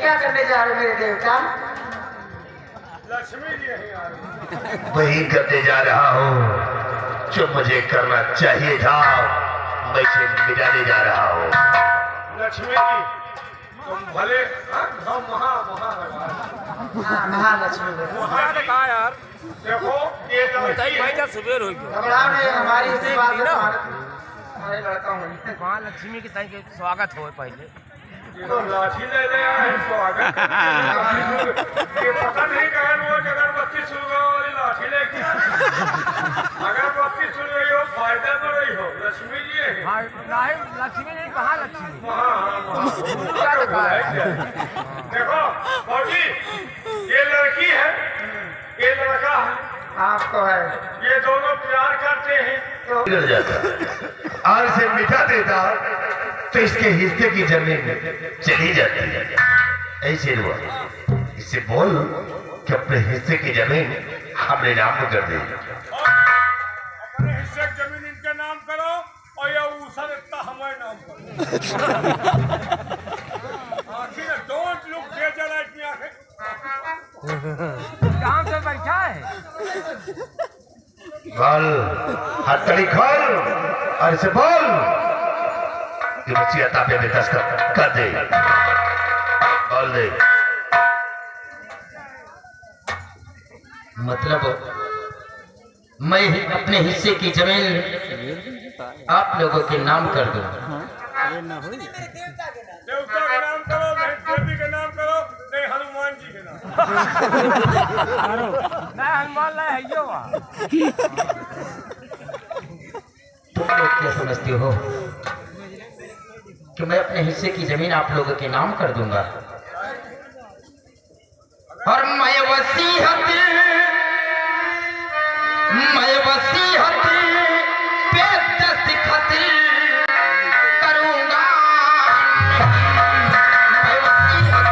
क्या करने जा रहे मेरे देवता? लक्ष्मी जी यही आ रही। वही करने जा रहा हूँ जो मुझे करना चाहिए था, मैं इसे मिटाने जा रहा हूँ। लक्ष्मी जी तुम भले महालक्ष्मी कहा यार, देखो ये लड़की सुबह हो गया घबराओ नहीं, हमारी सेवा से हमारे लड़का हूँ। महालक्ष्मी के ताई के स्वागत हो पहले तो लाठी ले ले आए स्वागत। ये पता नहीं कहे रोज अगरबत्ती सुन गए और लाठी लेके अगरबत्ती सुन गई हो, फायदा तो रही हो। लक्ष्मी जी है। लक्ष्मी नहीं महालक्ष्मी देखो बाबूजी, ये लड़की है, ये लड़का है, आपको है ये दोनों प्यार करते हैं तो बिगड़ जाता और इसे मिटा देता तो इसके हिस्से की जमीन चली जाती है। ऐसे हुआ, इसे बोल कि अपने हिस्से की जमीन हमने नाम कर दी। अपने हिस्से की जमीन इनके नाम करो और ये ऊसर इतना हमारे नाम करो। आखिर don't look danger like me आखिर। काम से बैठा है बोल, हथकड़ी खोल और इसे बोल कि मुझे ताबे में दस्तखत कर दे। बोल दे। मतलब मैं अपने हिस्से की जमीन आप लोगों के नाम कर दूं। देवता का नाम करो, नहीं देवी का नाम करो, नहीं हनुमान जी के नाम। नहीं हनुमान ला है यो तुम लोग क्या समझते हो कि मैं अपने हिस्से की जमीन आप लोगों के नाम कर दूंगा? और मैं वसीयत पे दस्तखत करूंगा। मैं वसीयत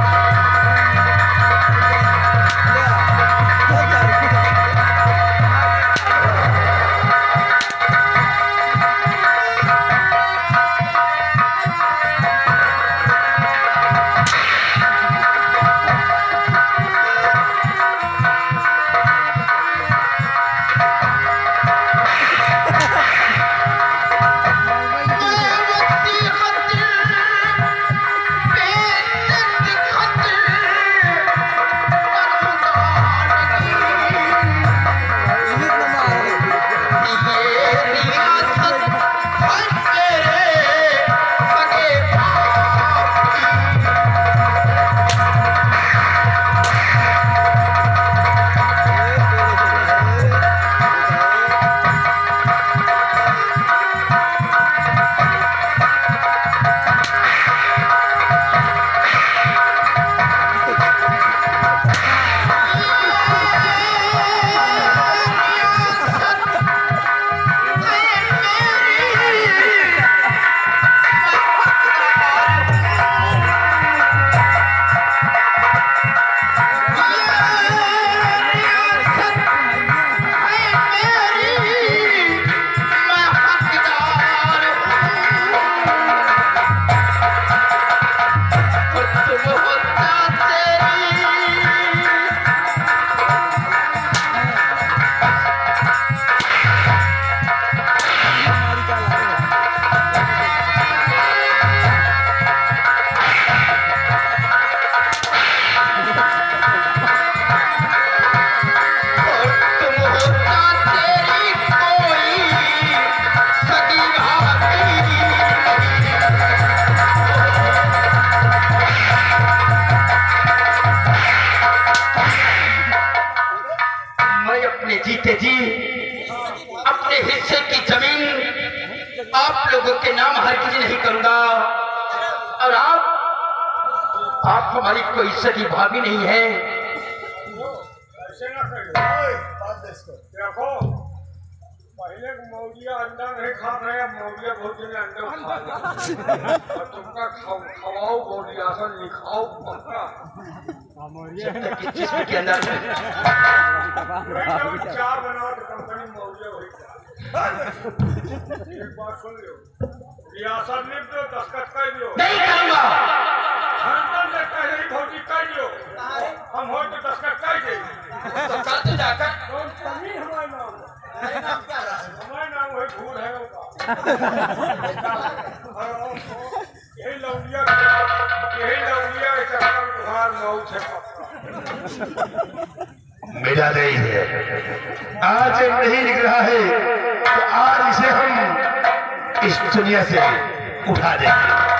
जीते जी अपने हिस्से की जमीन आप लोगों के नाम हरगिज नहीं करूंगा। और आप हमारी कोई सगी भाभी नहीं है। देखो पहले मौलिया अंडा नहीं खा रहे, अब मौलिया बहुत जने अंडा खा रहे और तुमका खवाओ मौलियासन लिखाओ पक्का जिसम के अंदर चार बनाओ तो कंपनी मौलिया वही एक बात सुन लो, रियासत लिख दो, दस्तखत कर दो। नहीं करूंगा। हंसन से कहे भौजी धूल है यही लौंगिया के चक्कर में बुखार मऊ छे मिला नहीं है, आज नहीं निकल रहा है तो आज इसे हम इस दुनिया से उठा देंगे।